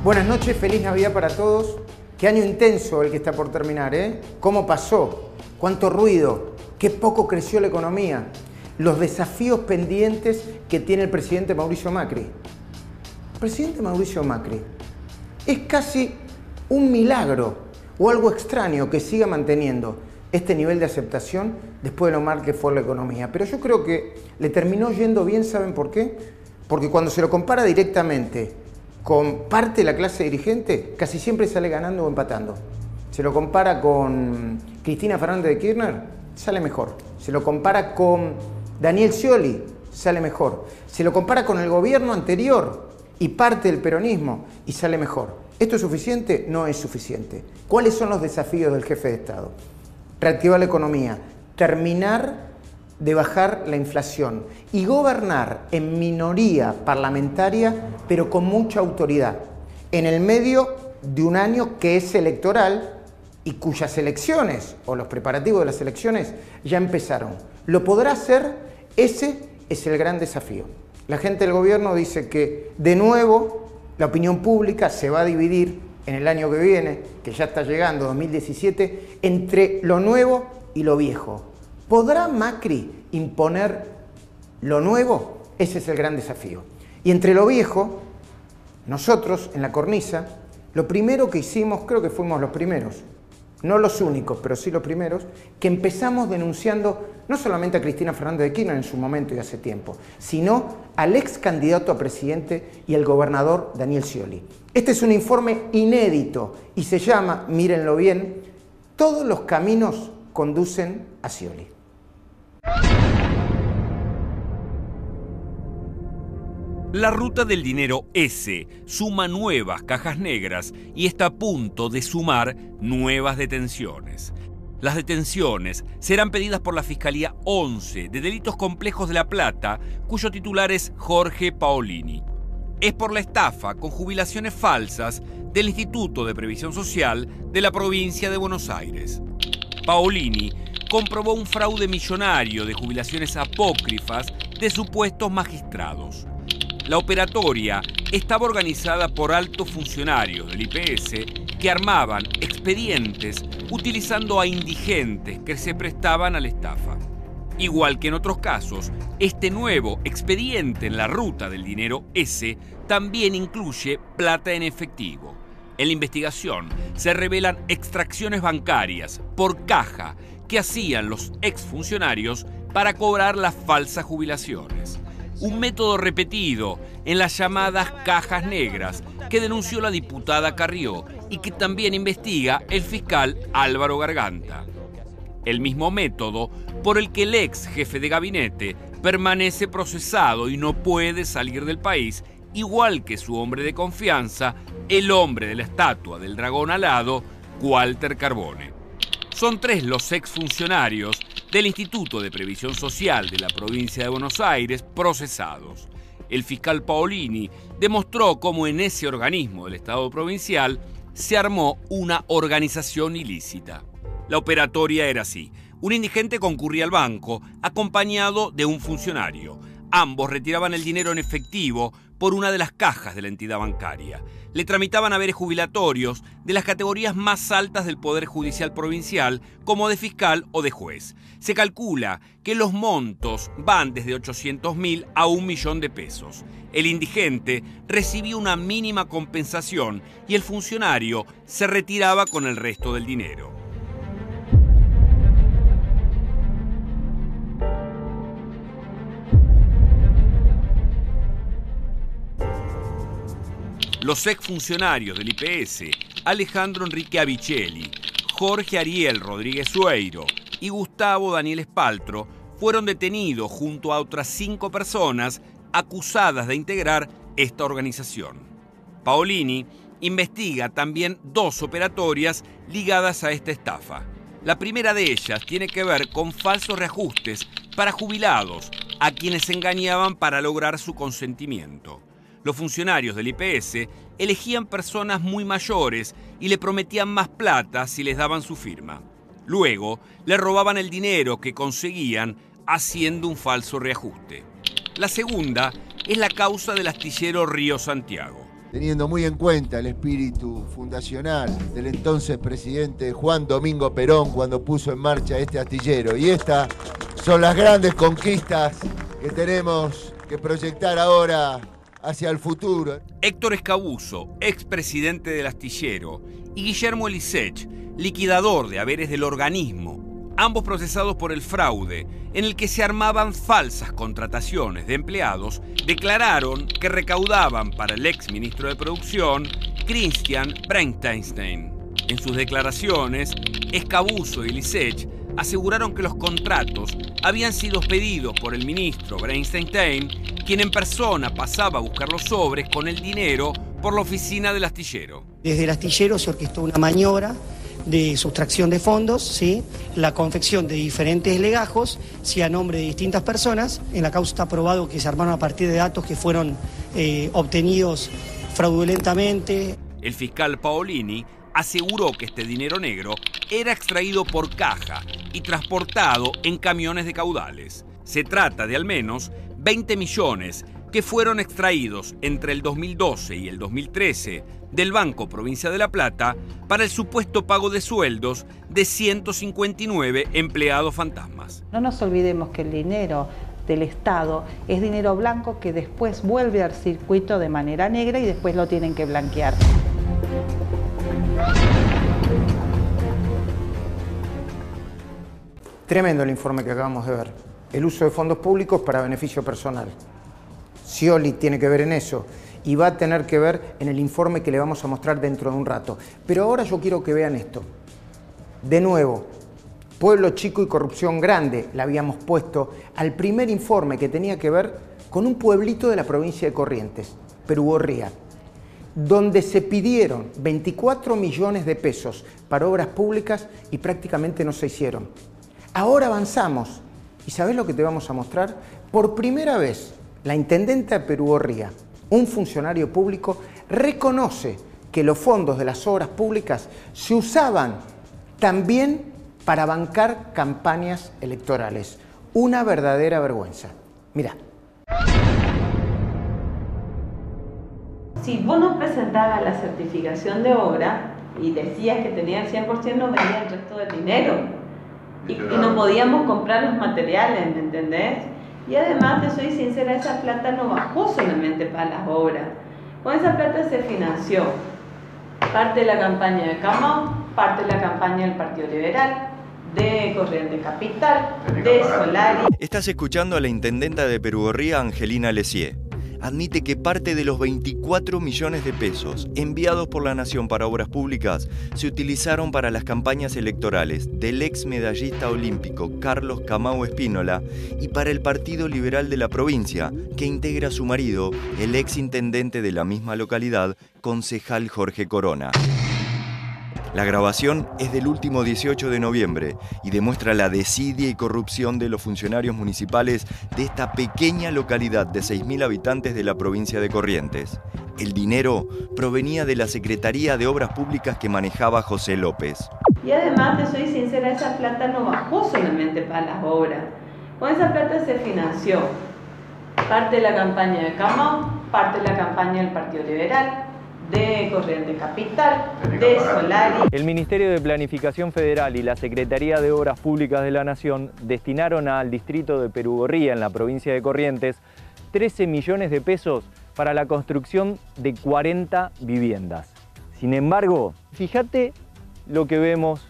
Buenas noches, feliz Navidad para todos. Qué año intenso el que está por terminar, ¿eh? ¿Cómo pasó? ¿Cuánto ruido? ¿Qué poco creció la economía? Los desafíos pendientes que tiene el presidente Mauricio Macri. El presidente Mauricio Macri es casi un milagro o algo extraño que siga manteniendo este nivel de aceptación después de lo mal que fue la economía. Pero yo creo que le terminó yendo bien, ¿saben por qué? Porque cuando se lo compara directamente con parte de la clase dirigente, casi siempre sale ganando o empatando. Se lo compara con Cristina Fernández de Kirchner, sale mejor. Se lo compara con Daniel Scioli, sale mejor. Se lo compara con el gobierno anterior y parte del peronismo y sale mejor. ¿Esto es suficiente? No es suficiente. ¿Cuáles son los desafíos del jefe de Estado? Reactivar la economía, terminar de bajar la inflación y gobernar en minoría parlamentaria, pero con mucha autoridad, en el medio de un año que es electoral y cuyas elecciones, o los preparativos de las elecciones, ya empezaron. ¿Lo podrá hacer? Ese es el gran desafío. La gente del gobierno dice que, de nuevo, la opinión pública se va a dividir en el año que viene, que ya está llegando, 2017, entre lo nuevo y lo viejo. ¿Podrá Macri imponer lo nuevo? Ese es el gran desafío. Y entre lo viejo, nosotros en la cornisa, lo primero que hicimos, creo que fuimos los primeros, no los únicos, pero sí los primeros, que empezamos denunciando no solamente a Cristina Fernández de Kirchner en su momento y hace tiempo, sino al ex candidato a presidente y al gobernador Daniel Scioli. Este es un informe inédito y se llama, mírenlo bien, Todos los caminos conducen a Scioli. La ruta del dinero S suma nuevas cajas negras y está a punto de sumar nuevas detenciones. Las detenciones serán pedidas por la Fiscalía 11 de Delitos Complejos de La Plata, cuyo titular es Jorge Paolini. Es por la estafa con jubilaciones falsas del Instituto de Previsión Social de la provincia de Buenos Aires. Paolini comprobó un fraude millonario de jubilaciones apócrifas de supuestos magistrados. La operatoria estaba organizada por altos funcionarios del IPS que armaban expedientes utilizando a indigentes que se prestaban a la estafa. Igual que en otros casos, este nuevo expediente en la ruta del dinero S también incluye plata en efectivo. En la investigación se revelan extracciones bancarias por caja que hacían los exfuncionarios para cobrar las falsas jubilaciones. Un método repetido en las llamadas cajas negras que denunció la diputada Carrió y que también investiga el fiscal Álvaro Garganta. El mismo método por el que el ex jefe de gabinete permanece procesado y no puede salir del país, igual que su hombre de confianza, el hombre de la estatua del dragón alado, Walter Carbone. Son 3 los exfuncionarios del Instituto de Previsión Social de la provincia de Buenos Aires procesados. El fiscal Paolini demostró cómo en ese organismo del Estado provincial se armó una organización ilícita. La operatoria era así. Un indigente concurría al banco acompañado de un funcionario. Ambos retiraban el dinero en efectivo por una de las cajas de la entidad bancaria. Le tramitaban haberes jubilatorios de las categorías más altas del Poder Judicial Provincial, como de fiscal o de juez. Se calcula que los montos van desde 800.000 a 1 millón de pesos. El indigente recibía una mínima compensación y el funcionario se retiraba con el resto del dinero. Los exfuncionarios del IPS, Alejandro Enrique Avicelli, Jorge Ariel Rodríguez Sueiro y Gustavo Daniel Espaltro, fueron detenidos junto a otras 5 personas acusadas de integrar esta organización. Paolini investiga también 2 operatorias ligadas a esta estafa. La primera de ellas tiene que ver con falsos reajustes para jubilados, a quienes engañaban para lograr su consentimiento. Los funcionarios del IPS elegían personas muy mayores y le prometían más plata si les daban su firma. Luego, le robaban el dinero que conseguían haciendo un falso reajuste. La segunda es la causa del astillero Río Santiago. teniendo muy en cuenta el espíritu fundacional del entonces presidente Juan Domingo Perón cuando puso en marcha este astillero. Y estas son las grandes conquistas que tenemos que proyectar ahora hacia el futuro. Héctor Escabuso, expresidente del astillero, y Guillermo Elisech, liquidador de haberes del organismo, ambos procesados por el fraude, en el que se armaban falsas contrataciones de empleados, declararon que recaudaban para el ex ministro de Producción, Christian Breinsteinstein. En sus declaraciones, Escabuso y Elisech aseguraron que los contratos habían sido pedidos por el ministro Breinsteinstein, quien en persona pasaba a buscar los sobres con el dinero por la oficina del astillero. Desde el astillero se orquestó una maniobra de sustracción de fondos, ¿sí? La confección de diferentes legajos, sí, a nombre de distintas personas. En la causa está probado que se armaron a partir de datos que fueron obtenidos fraudulentamente. El fiscal Paolini aseguró que este dinero negro era extraído por caja y transportado en camiones de caudales. Se trata de al menos 20 millones que fueron extraídos entre el 2012 y el 2013 del Banco Provincia de La Plata para el supuesto pago de sueldos de 159 empleados fantasmas. No nos olvidemos que el dinero del Estado es dinero blanco que después vuelve al circuito de manera negra y después lo tienen que blanquear. Tremendo el informe que acabamos de ver. El uso de fondos públicos para beneficio personal. Scioli tiene que ver en eso y va a tener que ver en el informe que le vamos a mostrar dentro de un rato. Pero ahora yo quiero que vean esto. De nuevo, pueblo chico y corrupción grande, le habíamos puesto al primer informe que tenía que ver con un pueblito de la provincia de Corrientes, Perugorría, donde se pidieron 24 millones de pesos para obras públicas y prácticamente no se hicieron. Ahora avanzamos y ¿sabés lo que te vamos a mostrar? Por primera vez, la intendenta de Perugorría, un funcionario público, reconoce que los fondos de las obras públicas se usaban también para bancar campañas electorales. Una verdadera vergüenza. Mirá. Si vos no presentabas la certificación de obra y decías que tenía el 100%, no venía el resto del dinero. Y no podíamos comprar los materiales, ¿me entendés? Y además, te soy sincera, esa plata no bajó solamente para las obras. Con esa plata se financió parte de la campaña de Camau, parte de la campaña del Partido Liberal, de Corrientes Capital, de Solari. Estás escuchando a la intendenta de Perugorría, Angelina Lessier. Admite que parte de los 24 millones de pesos enviados por la Nación para obras públicas se utilizaron para las campañas electorales del ex medallista olímpico Carlos Camau Espínola y para el Partido Liberal de la provincia, que integra a su marido, el ex intendente de la misma localidad, concejal Jorge Corona. La grabación es del último 18 de noviembre y demuestra la desidia y corrupción de los funcionarios municipales de esta pequeña localidad de 6.000 habitantes de la provincia de Corrientes. El dinero provenía de la Secretaría de Obras Públicas que manejaba José López. Y además, te soy sincera, esa plata no bajó solamente para las obras. Con esa plata se financió parte de la campaña de Camau, parte de la campaña del Partido Liberal, de Corrientes Capital, de Solari. El Ministerio de Planificación Federal y la Secretaría de Obras Públicas de la Nación destinaron al distrito de Perugorría, en la provincia de Corrientes, 13 millones de pesos para la construcción de 40 viviendas. Sin embargo, fíjate lo que vemos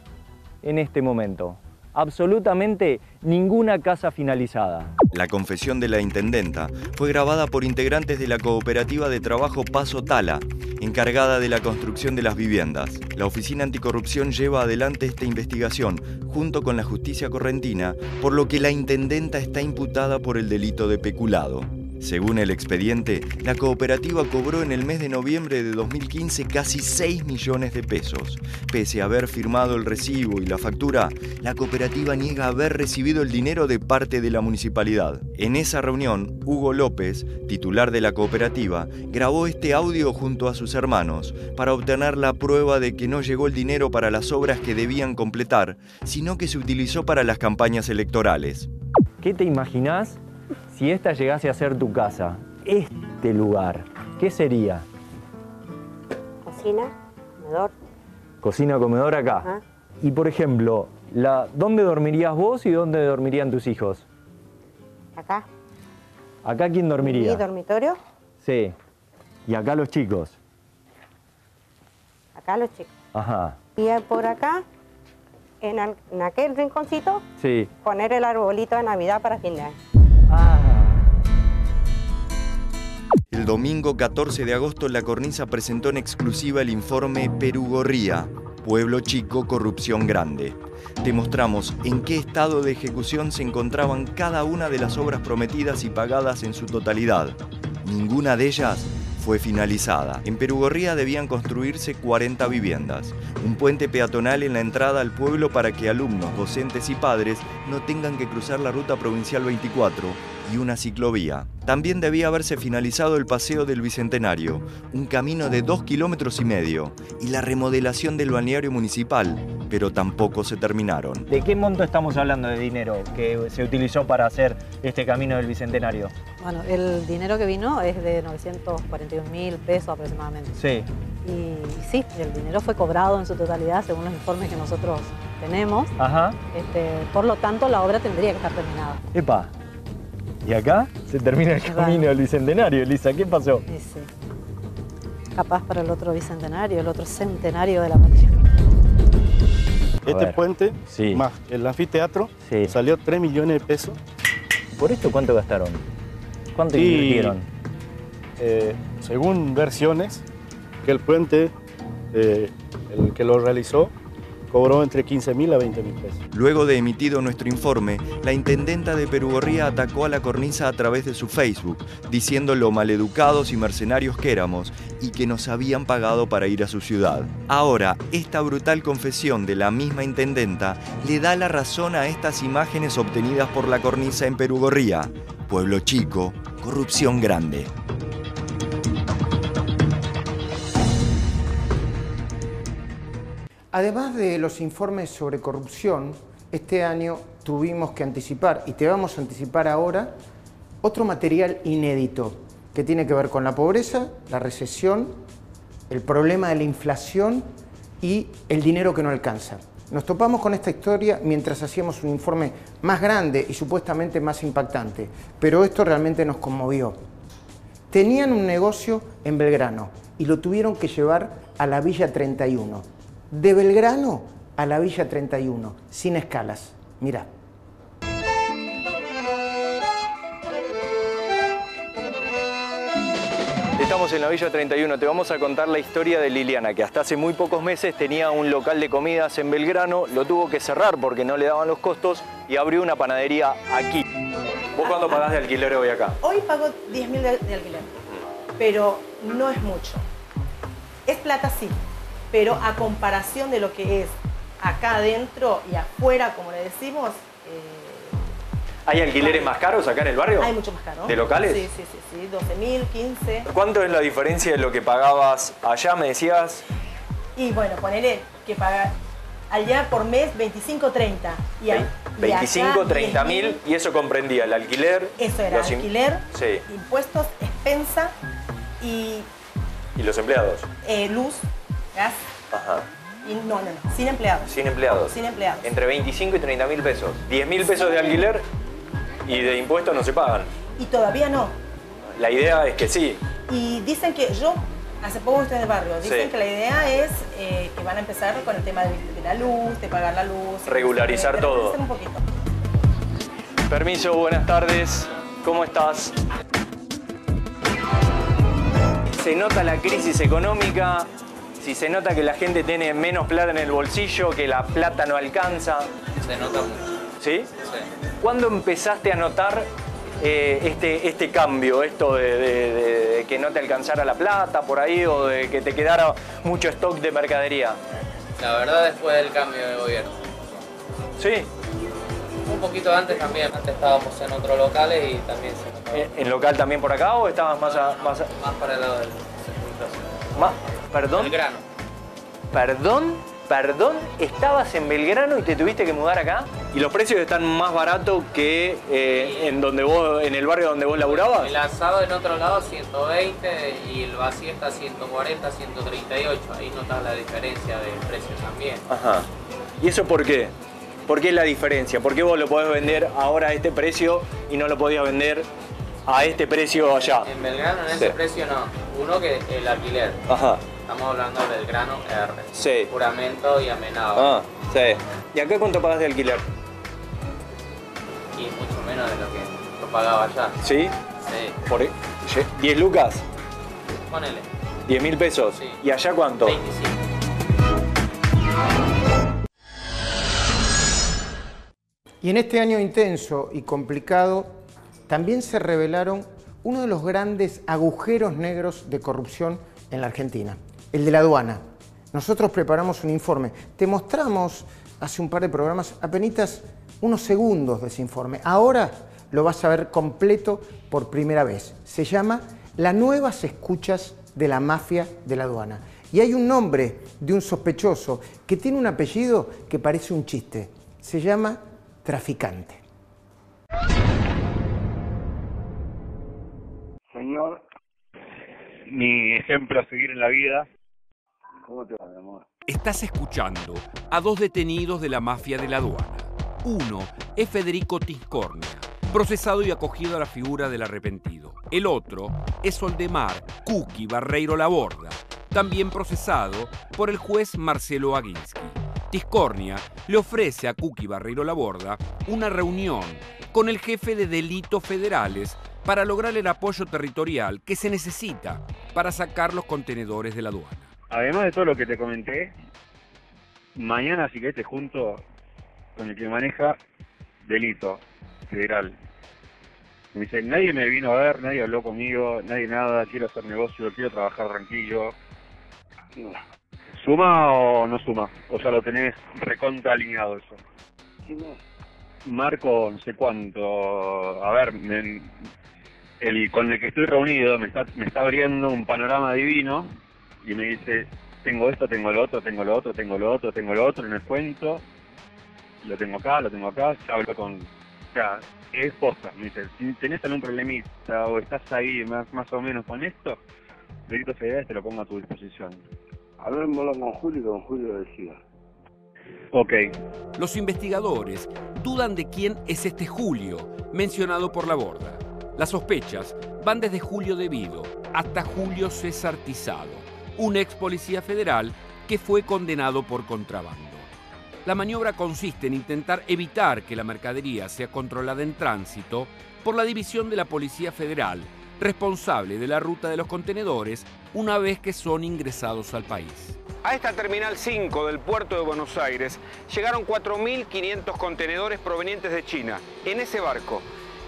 en este momento. Absolutamente ninguna casa finalizada. La confesión de la intendenta fue grabada por integrantes de la cooperativa de trabajo Paso Tala, encargada de la construcción de las viviendas. La Oficina Anticorrupción lleva adelante esta investigación junto con la justicia correntina, por lo que la intendenta está imputada por el delito de peculado. Según el expediente, la cooperativa cobró en el mes de noviembre de 2015 casi 6 millones de pesos. Pese a haber firmado el recibo y la factura, la cooperativa niega haber recibido el dinero de parte de la municipalidad. En esa reunión, Hugo López, titular de la cooperativa, grabó este audio junto a sus hermanos para obtener la prueba de que no llegó el dinero para las obras que debían completar, sino que se utilizó para las campañas electorales. ¿Qué te imaginás – si esta llegase a ser tu casa, este lugar, qué sería? cocina, comedor. Cocina, comedor acá. Ajá. Y por ejemplo, ¿dónde dormirías vos y dónde dormirían tus hijos? Acá. ¿Acá quién dormiría? ¿Y dormitorio? Sí. ¿Y acá los chicos? Acá los chicos. Ajá. Y por acá, en aquel rinconcito, Sí. poner el arbolito de Navidad para fin de año. El domingo 14 de agosto, La Cornisa presentó en exclusiva el informe Perugorría, Pueblo Chico, Corrupción Grande. Te mostramos en qué estado de ejecución se encontraban cada una de las obras prometidas y pagadas en su totalidad. Ninguna de ellas fue finalizada. En Perugorría debían construirse 40 viviendas, un puente peatonal en la entrada al pueblo para que alumnos, docentes y padres no tengan que cruzar la ruta provincial 24 y una ciclovía. También debía haberse finalizado el Paseo del Bicentenario, un camino de 2,5 kilómetros y la remodelación del balneario municipal, pero tampoco se terminaron. ¿De qué monto estamos hablando de dinero que se utilizó para hacer este camino del Bicentenario? Bueno, el dinero que vino es de 941.000 pesos aproximadamente. Sí. Y sí, el dinero fue cobrado en su totalidad según los informes que nosotros tenemos. Ajá. Por lo tanto, la obra tendría que estar terminada. Epa. ¿Y acá se termina el camino del Bicentenario, Elisa? ¿Qué pasó? Sí, sí. Capaz para el otro Bicentenario, el otro centenario de la patria. Este puente, sí, más el anfiteatro, sí, salió 3 millones de pesos. ¿Por esto cuánto gastaron? ¿Cuánto invirtieron? Según versiones, que el puente, el que lo realizó, cobró entre 15.000 a 20.000 pesos. Luego de emitido nuestro informe, la intendenta de Perugorría atacó a La Cornisa a través de su Facebook, diciendo lo maleducados y mercenarios que éramos y que nos habían pagado para ir a su ciudad. Ahora, esta brutal confesión de la misma intendenta le da la razón a estas imágenes obtenidas por La Cornisa en Perugorría. Pueblo chico, corrupción grande. Además de los informes sobre corrupción, este año tuvimos que anticipar, y te vamos a anticipar ahora, otro material inédito que tiene que ver con la pobreza, la recesión, el problema de la inflación y el dinero que no alcanza. Nos topamos con esta historia mientras hacíamos un informe más grande y supuestamente más impactante, pero esto realmente nos conmovió. Tenían un negocio en Belgrano y lo tuvieron que llevar a la Villa 31. De Belgrano a la Villa 31, sin escalas. Mirá. Estamos en la Villa 31, te vamos a contar la historia de Liliana, que hasta hace muy pocos meses tenía un local de comidas en Belgrano, lo tuvo que cerrar porque no le daban los costos y abrió una panadería aquí. ¿Vos cuánto pagás de alquiler hoy acá? Hoy pago 10.000 de alquiler, pero no es mucho. Es plata sí, pero a comparación de lo que es acá adentro y afuera, como le decimos... ¿Hay alquileres más caros acá en el barrio? Hay mucho más caro. ¿De locales? Sí, 12.000, 15. ¿Cuánto es la diferencia de lo que pagabas allá, me decías? Y bueno, ponele que pagar allá por mes 25, 30. Y 25, 30.000, y eso comprendía el alquiler. Eso era alquiler, sí, impuestos, expensa y... ¿Y los empleados? Luz, gas. Ajá. Y no, sin empleados. Sin empleados. Sin empleados. Entre 25 y 30.000 pesos. 10.000 pesos de alquiler y de impuestos no se pagan. Y todavía no. La idea es que sí. Y dicen que hace poco estoy en el barrio, dicen que la idea es que van a empezar con el tema de la luz, de pagar la luz. Regularizar todo. Un poquito. Permiso, buenas tardes. ¿Cómo estás? Se nota la crisis económica, si se nota que la gente tiene menos plata en el bolsillo, que la plata no alcanza. Se nota mucho. ¿Sí? Sí. ¿Cuándo empezaste a notar este cambio, esto de que no te alcanzara la plata por ahí o de que te quedara mucho stock de mercadería? La verdad, después del cambio de gobierno. ¿Sí? Un poquito antes también. Antes estábamos en otros locales y también se notaba. ¿En local también por acá o estabas más para el lado del ¿Perdón? Belgrano. ¿Perdón? Perdón, ¿estabas en Belgrano y te tuviste que mudar acá? ¿Y los precios están más baratos que en el barrio donde vos laburabas? El asado en otro lado 120 y el vacío está 140, 138. Ahí notas la diferencia de precio también. Ajá. ¿Y eso por qué? ¿Por qué la diferencia? ¿Por qué vos lo podés vender ahora a este precio y no lo podías vender a este precio allá? En Belgrano en ese precio no. Uno que el alquiler. Ajá. Estamos hablando de Belgrano R. Sí. Juramento y amenado. Ah, sí. ¿Y acá cuánto pagas de alquiler? Y mucho menos de lo que yo pagaba allá. ¿Sí? Sí. ¿Por 10 lucas? Ponele. ¿10.000 pesos? Sí. ¿Y allá cuánto? 25. Y en este año intenso y complicado también se revelaron uno de los grandes agujeros negros de corrupción en la Argentina, el de la aduana. Nosotros preparamos un informe. Te mostramos hace un par de programas apenas unos segundos de ese informe. Ahora lo vas a ver completo por primera vez. Se llama Las nuevas escuchas de la mafia de la aduana. Y hay un nombre de un sospechoso que tiene un apellido que parece un chiste. Se llama Traficante. Señor, mi ejemplo a seguir en la vida. ¿Cómo te va, mi amor? Estás escuchando a dos detenidos de la mafia de la aduana. Uno es Federico Tiscornia, procesado y acogido a la figura del arrepentido. El otro es Oldemar Cuqui Barreiro Laborda, también procesado por el juez Marcelo Aguinsky. Tiscornia le ofrece a Cuqui Barreiro Laborda una reunión con el jefe de delitos federales para lograr el apoyo territorial que se necesita para sacar los contenedores de la aduana. Además de todo lo que te comenté, mañana si querés te junto con el que maneja delito federal. Me dice, nadie me vino a ver, nadie habló conmigo, nadie nada, quiero hacer negocio, quiero trabajar tranquilo. ¿Suma o no suma? O sea, lo tenés recontra alineado eso. Marco, no sé cuánto, a ver, con el que estoy reunido me está abriendo un panorama divino y me dice, tengo esto, tengo lo otro, tengo lo otro, tengo lo otro, tengo lo otro en el cuento, lo tengo acá, ya hablo con... O sea, es posta, me dice, si tenés algún problemita o estás ahí más o menos con esto, delitos federales te lo pongo a tu disposición. Hablemoslo con Julio y con Julio decía. Ok. Los investigadores dudan de quién es este Julio, mencionado por Laborda. Las sospechas van desde Julio Devido hasta Julio César Tizado, un ex policía federal que fue condenado por contrabando. La maniobra consiste en intentar evitar que la mercadería sea controlada en tránsito por la división de la Policía Federal, responsable de la ruta de los contenedores una vez que son ingresados al país. A esta Terminal 5 del puerto de Buenos Aires llegaron 4.500 contenedores provenientes de China. En ese barco,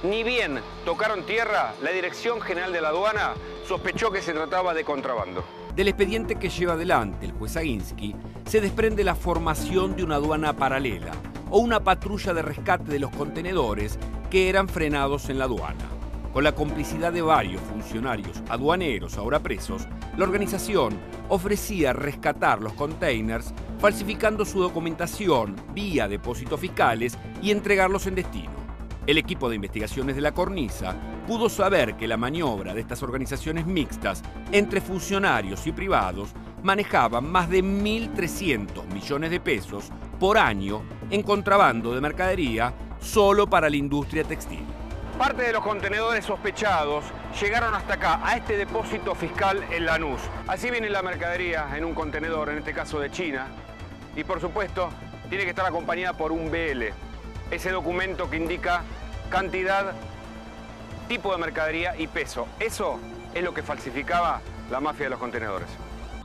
ni bien tocaron tierra, la Dirección General de la Aduana sospechó que se trataba de contrabando. Del expediente que lleva adelante el juez Aguinsky se desprende la formación de una aduana paralela o una patrulla de rescate de los contenedores que eran frenados en la aduana. Con la complicidad de varios funcionarios aduaneros ahora presos, la organización ofrecía rescatar los containers falsificando su documentación vía depósitos fiscales y entregarlos en destino. El equipo de investigaciones de la Cornisa pudo saber que la maniobra de estas organizaciones mixtas entre funcionarios y privados manejaban más de 1.300 millones de pesos por año en contrabando de mercadería solo para la industria textil. Parte de los contenedores sospechados llegaron hasta acá, a este depósito fiscal en Lanús. Así viene la mercadería en un contenedor, en este caso de China. Y por supuesto, tiene que estar acompañada por un BL. Ese documento que indica cantidad, tipo de mercadería y peso. Eso es lo que falsificaba la mafia de los contenedores.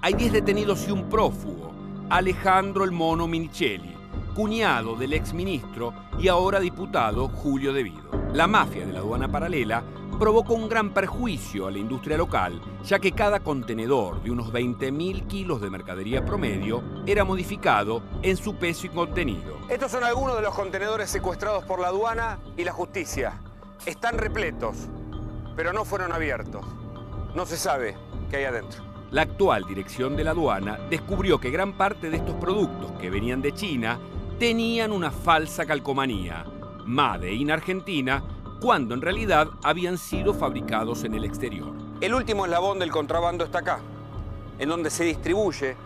Hay 10 detenidos y un prófugo, Alejandro el Mono Minichelli, cuñado del exministro y ahora diputado Julio Devido. La mafia de la aduana paralela provocó un gran perjuicio a la industria local, ya que cada contenedor de unos 20.000 kilos de mercadería promedio era modificado en su peso y contenido. Estos son algunos de los contenedores secuestrados por la aduana y la justicia. Están repletos, pero no fueron abiertos. No se sabe qué hay adentro. la actual dirección de la aduana descubrió que gran parte de estos productos que venían de China tenían una falsa calcomanía, Made in Argentina, cuando en realidad habían sido fabricados en el exterior. El último eslabón del contrabando está acá, en donde se distribuye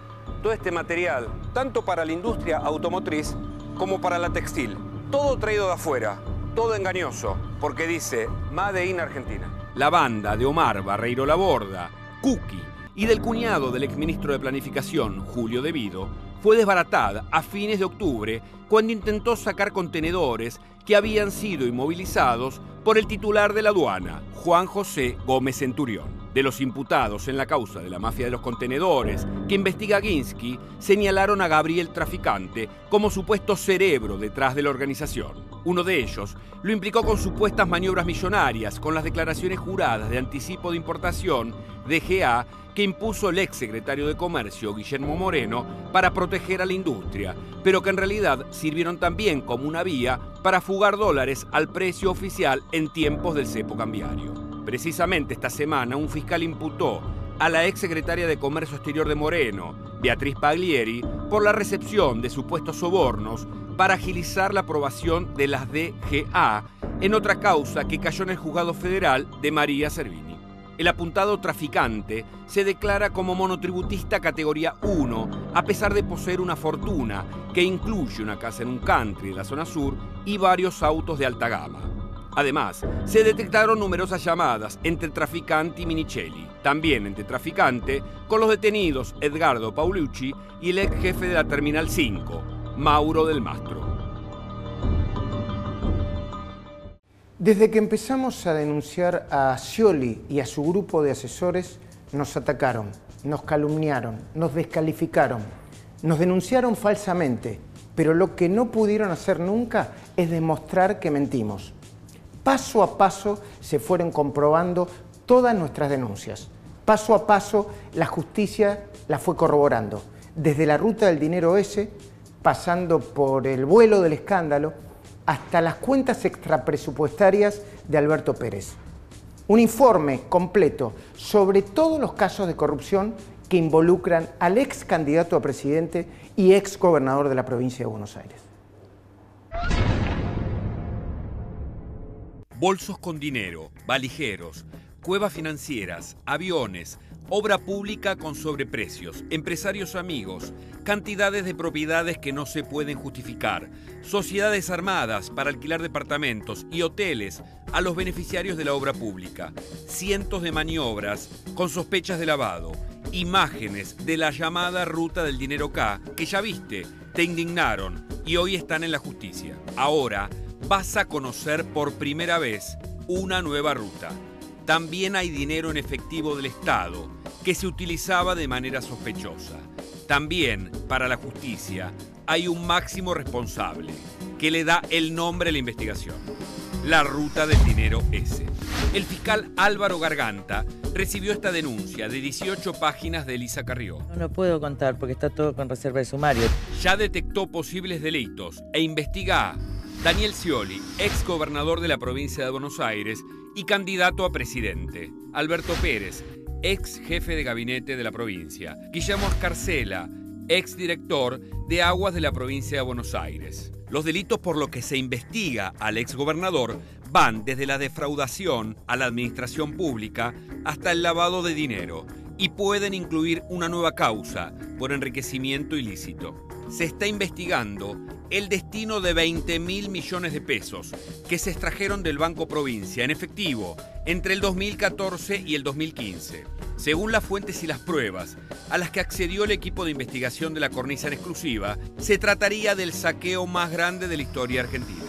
todo este material, tanto para la industria automotriz como para la textil. Todo traído de afuera, todo engañoso, porque dice Made in Argentina. La banda de Omar Barreiro Laborda, Cookie, y del cuñado del exministro de Planificación, Julio De Vido, fue desbaratada a fines de octubre cuando intentó sacar contenedores que habían sido inmovilizados por el titular de la aduana, Juan José Gómez Centurión. De los imputados en la causa de la mafia de los contenedores que investiga Ginsky, señalaron a Gabriel Traficante como supuesto cerebro detrás de la organización. Uno de ellos lo implicó con supuestas maniobras millonarias con las declaraciones juradas de anticipo de importación, DGA, que impuso el exsecretario de Comercio, Guillermo Moreno, para proteger a la industria, pero que en realidad sirvieron también como una vía para fugar dólares al precio oficial en tiempos del cepo cambiario. Precisamente esta semana un fiscal imputó a la exsecretaria de Comercio Exterior de Moreno, Beatriz Paglieri, por la recepción de supuestos sobornos para agilizar la aprobación de las DGA en otra causa que cayó en el juzgado federal de María Servini. El apuntado Traficante se declara como monotributista categoría 1, a pesar de poseer una fortuna que incluye una casa en un country de la zona sur y varios autos de alta gama. Además, se detectaron numerosas llamadas entre Traficante y Minichelli, también entre Traficante, con los detenidos Edgardo Paulucci y el ex jefe de la Terminal 5, Mauro Del Mastro. Desde que empezamos a denunciar a Scioli y a su grupo de asesores, nos atacaron, nos calumniaron, nos descalificaron, nos denunciaron falsamente, pero lo que no pudieron hacer nunca es demostrar que mentimos. Paso a paso se fueron comprobando todas nuestras denuncias. Paso a paso la justicia la fue corroborando, desde la ruta del dinero ese, pasando por el vuelo del escándalo, hasta las cuentas extrapresupuestarias de Alberto Pérez. Un informe completo sobre todos los casos de corrupción que involucran al ex candidato a presidente y ex gobernador de la provincia de Buenos Aires. Bolsos con dinero, valijeros, cuevas financieras, aviones, obra pública con sobreprecios, empresarios amigos, cantidades de propiedades que no se pueden justificar, sociedades armadas para alquilar departamentos y hoteles a los beneficiarios de la obra pública, cientos de maniobras con sospechas de lavado, imágenes de la llamada ruta del dinero K que ya viste, te indignaron y hoy están en la justicia. Ahora vas a conocer por primera vez una nueva ruta. También hay dinero en efectivo del Estado que se utilizaba de manera sospechosa. También, para la justicia, hay un máximo responsable que le da el nombre a la investigación: la ruta del dinero S. El fiscal Álvaro Garganta recibió esta denuncia de 18 páginas de Elisa Carrió. No lo puedo contar porque está todo con reserva de sumario. Ya detectó posibles delitos e investiga a Daniel Scioli, ex gobernador de la provincia de Buenos Aires y candidato a presidente; Alberto Pérez, ex jefe de gabinete de la provincia; Guillermo Escarcela, ex director de Aguas de la provincia de Buenos Aires. Los delitos por los que se investiga al ex gobernador van desde la defraudación a la administración pública hasta el lavado de dinero y pueden incluir una nueva causa por enriquecimiento ilícito. Se está investigando el destino de 20.000 millones de pesos que se extrajeron del Banco Provincia en efectivo entre el 2014 y el 2015. Según las fuentes y las pruebas a las que accedió el equipo de investigación de la Cornisa en exclusiva, se trataría del saqueo más grande de la historia argentina.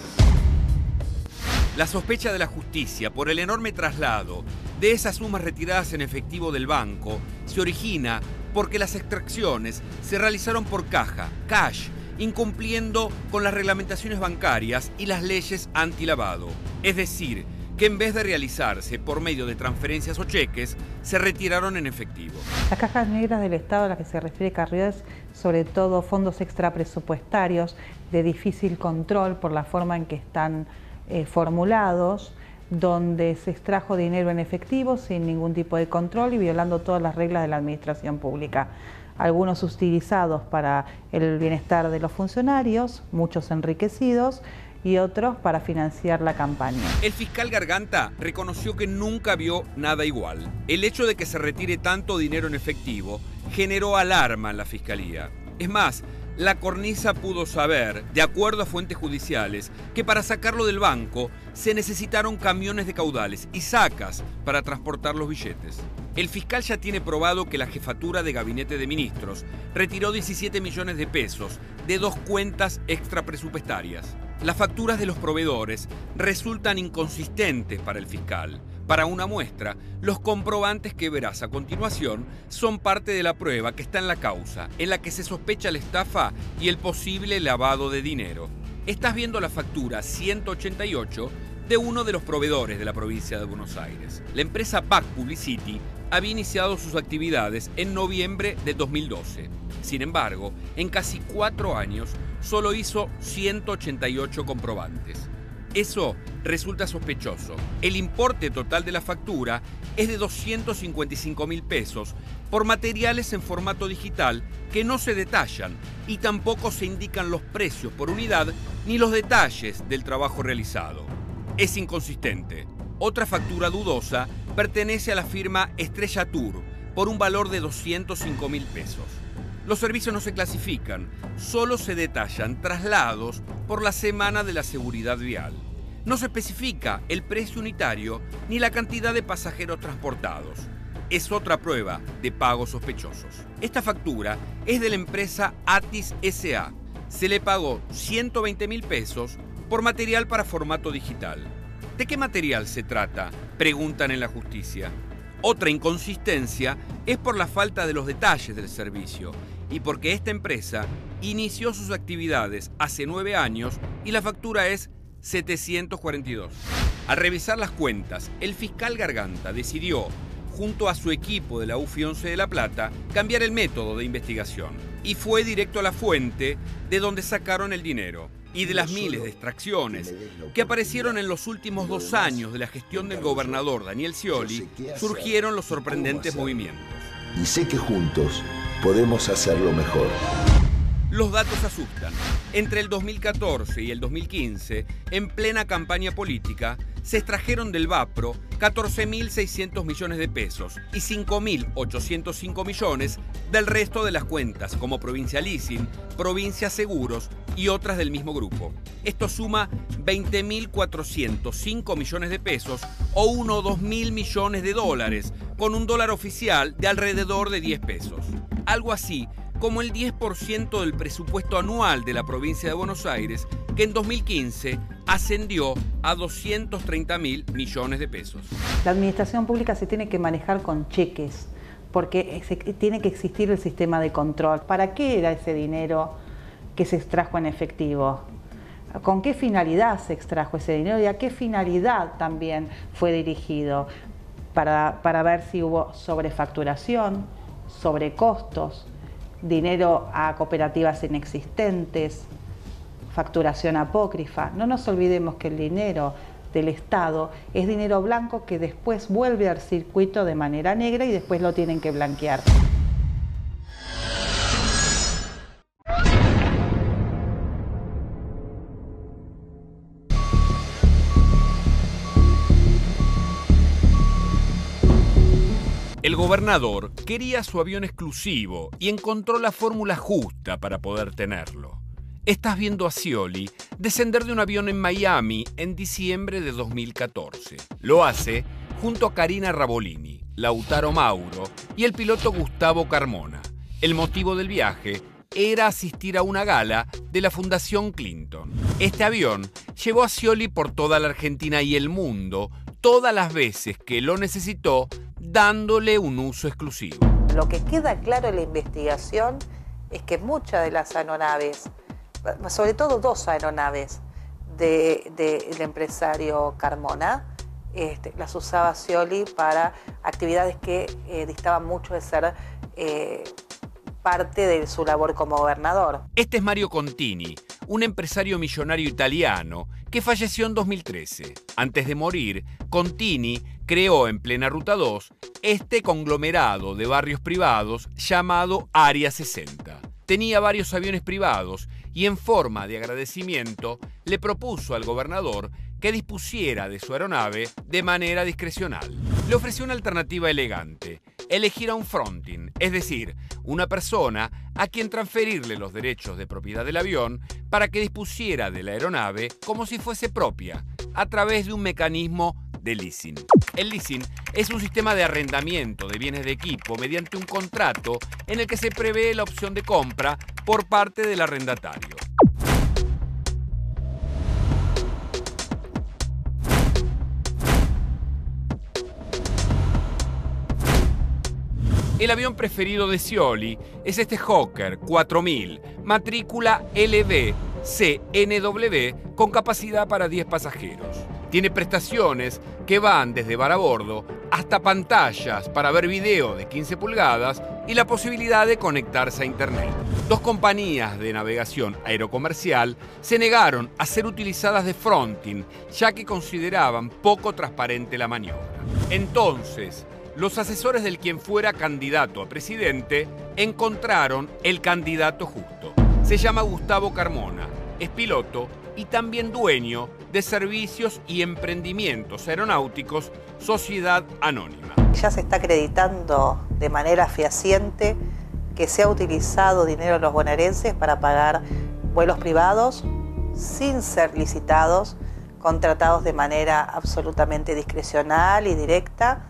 La sospecha de la justicia por el enorme traslado de esas sumas retiradas en efectivo del banco se origina porque las extracciones se realizaron por caja, cash, incumpliendo con las reglamentaciones bancarias y las leyes antilavado. Es decir, que en vez de realizarse por medio de transferencias o cheques, se retiraron en efectivo. Las cajas negras del Estado a las que se refiere Carrió es sobre todo fondos extrapresupuestarios de difícil control por la forma en que están formulados, donde se extrajo dinero en efectivo sin ningún tipo de control y violando todas las reglas de la administración pública. Algunos utilizados para el bienestar de los funcionarios, muchos enriquecidos, y otros para financiar la campaña. El fiscal Garganta reconoció que nunca vio nada igual. El hecho de que se retire tanto dinero en efectivo generó alarma en la fiscalía. Es más, la cornisa pudo saber, de acuerdo a fuentes judiciales, que para sacarlo del banco se necesitaron camiones de caudales y sacas para transportar los billetes. El fiscal ya tiene probado que la jefatura de gabinete de ministros retiró 17 millones de pesos de 2 cuentas extrapresupuestarias. Las facturas de los proveedores resultan inconsistentes para el fiscal. Para una muestra, los comprobantes que verás a continuación son parte de la prueba que está en la causa, en la que se sospecha la estafa y el posible lavado de dinero. Estás viendo la factura 188 de uno de los proveedores de la provincia de Buenos Aires. La empresa Back Publicity había iniciado sus actividades en noviembre de 2012. Sin embargo, en casi 4 años, solo hizo 188 comprobantes. Eso resulta sospechoso. El importe total de la factura es de 255.000 pesos por materiales en formato digital que no se detallan y tampoco se indican los precios por unidad ni los detalles del trabajo realizado. Es inconsistente. Otra factura dudosa pertenece a la firma Estrella Tour por un valor de 205.000 pesos. Los servicios no se clasifican, solo se detallan traslados por la Semana de la Seguridad Vial. No se especifica el precio unitario ni la cantidad de pasajeros transportados. Es otra prueba de pagos sospechosos. Esta factura es de la empresa Atis S.A. Se le pagó 120.000 pesos por material para formato digital. ¿De qué material se trata?, preguntan en la justicia. Otra inconsistencia es por la falta de los detalles del servicio y porque esta empresa inició sus actividades hace 9 años y la factura es 742. Al revisar las cuentas, el fiscal Garganta decidió, junto a su equipo de la UFI 11 de La Plata, cambiar el método de investigación y fue directo a la fuente de donde sacaron el dinero y de las miles de extracciones que aparecieron en los últimos 2 años de la gestión del gobernador Daniel Scioli, surgieron los sorprendentes movimientos. Y sé que juntos podemos hacerlo mejor. Los datos asustan. Entre el 2014 y el 2015, en plena campaña política, se extrajeron del Vapro 14.600 millones de pesos y 5.805 millones del resto de las cuentas, como Provincia Leasing, Provincia Seguros y otras del mismo grupo. Esto suma 20.405 millones de pesos o 1 o 2.000 millones de dólares, con un dólar oficial de alrededor de 10 pesos. Algo así como el 10% del presupuesto anual de la provincia de Buenos Aires, que en 2015 ascendió a 230.000 millones de pesos. La administración pública se tiene que manejar con cheques, porque tiene que existir el sistema de control. ¿Para qué era ese dinero que se extrajo en efectivo? ¿Con qué finalidad se extrajo ese dinero y a qué finalidad también fue dirigido? Para ver si hubo sobrefacturación, sobrecostos, dinero a cooperativas inexistentes, facturación apócrifa. No nos olvidemos que el dinero del Estado es dinero blanco que después vuelve al circuito de manera negra y después lo tienen que blanquear. El gobernador quería su avión exclusivo y encontró la fórmula justa para poder tenerlo. Estás viendo a Scioli descender de un avión en Miami en diciembre de 2014. Lo hace junto a Karina Rabolini, Lautaro Mauro y el piloto Gustavo Carmona. El motivo del viaje era asistir a una gala de la Fundación Clinton. Este avión llevó a Scioli por toda la Argentina y el mundo todas las veces que lo necesitó, dándole un uso exclusivo. Lo que queda claro en la investigación es que muchas de las aeronaves, sobre todo 2 aeronaves del empresario Carmona, las usaba Scioli para actividades que distaban mucho de ser parte de su labor como gobernador. Este es Mario Contini, un empresario millonario italiano que falleció en 2013. Antes de morir, Contini creó en plena Ruta 2 este conglomerado de barrios privados llamado Área 60. Tenía varios aviones privados y en forma de agradecimiento le propuso al gobernador que dispusiera de su aeronave de manera discrecional. Le ofreció una alternativa elegante: elegir a un fronting, es decir, una persona a quien transferirle los derechos de propiedad del avión para que dispusiera de la aeronave como si fuese propia, a través de un mecanismo de leasing. El leasing es un sistema de arrendamiento de bienes de equipo mediante un contrato en el que se prevé la opción de compra por parte del arrendatario. El avión preferido de Scioli es este Hawker 4000, matrícula LB-CNW con capacidad para 10 pasajeros. Tiene prestaciones que van desde bar a bordo hasta pantallas para ver video de 15 pulgadas y la posibilidad de conectarse a internet. Dos compañías de navegación aerocomercial se negaron a ser utilizadas de fronting, ya que consideraban poco transparente la maniobra. Entonces, los asesores del quien fuera candidato a presidente encontraron el candidato justo. Se llama Gustavo Carmona, es piloto y también dueño de Servicios y Emprendimientos Aeronáuticos Sociedad Anónima. Ya se está acreditando de manera fehaciente que se ha utilizado dinero de los bonaerenses para pagar vuelos privados sin ser licitados, contratados de manera absolutamente discrecional y directa,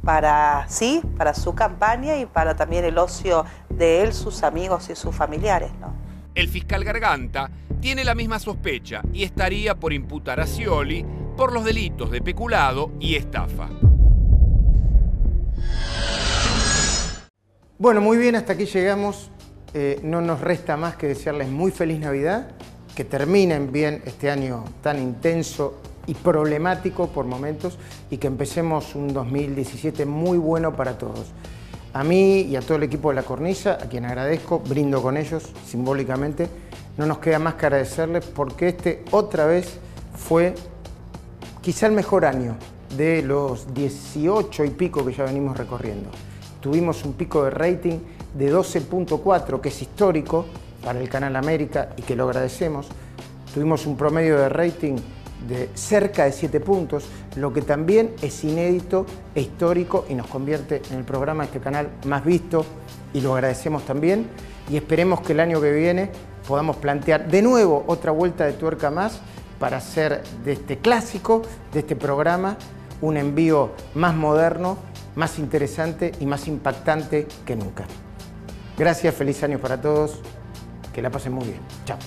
para su campaña y para también el ocio de él, sus amigos y sus familiares, ¿no? El fiscal Garganta tiene la misma sospecha y estaría por imputar a Scioli por los delitos de peculado y estafa. Bueno, muy bien, hasta aquí llegamos. No nos resta más que desearles muy feliz Navidad, que terminen bien este año tan intenso y problemático por momentos y que empecemos un 2017 muy bueno para todos. A mí y a todo el equipo de La Cornisa, a quien agradezco, brindo con ellos simbólicamente. No nos queda más que agradecerles porque este otra vez fue quizá el mejor año de los 18 y pico que ya venimos recorriendo. Tuvimos un pico de rating de 12.4, que es histórico para el Canal América y que lo agradecemos. Tuvimos un promedio de rating de cerca de 7 puntos, lo que también es inédito e histórico y nos convierte en el programa de este canal más visto y lo agradecemos también y esperemos que el año que viene podamos plantear de nuevo otra vuelta de tuerca más para hacer de este clásico, de este programa, un envío más moderno, más interesante y más impactante que nunca. Gracias, feliz año para todos, que la pasen muy bien. Chao.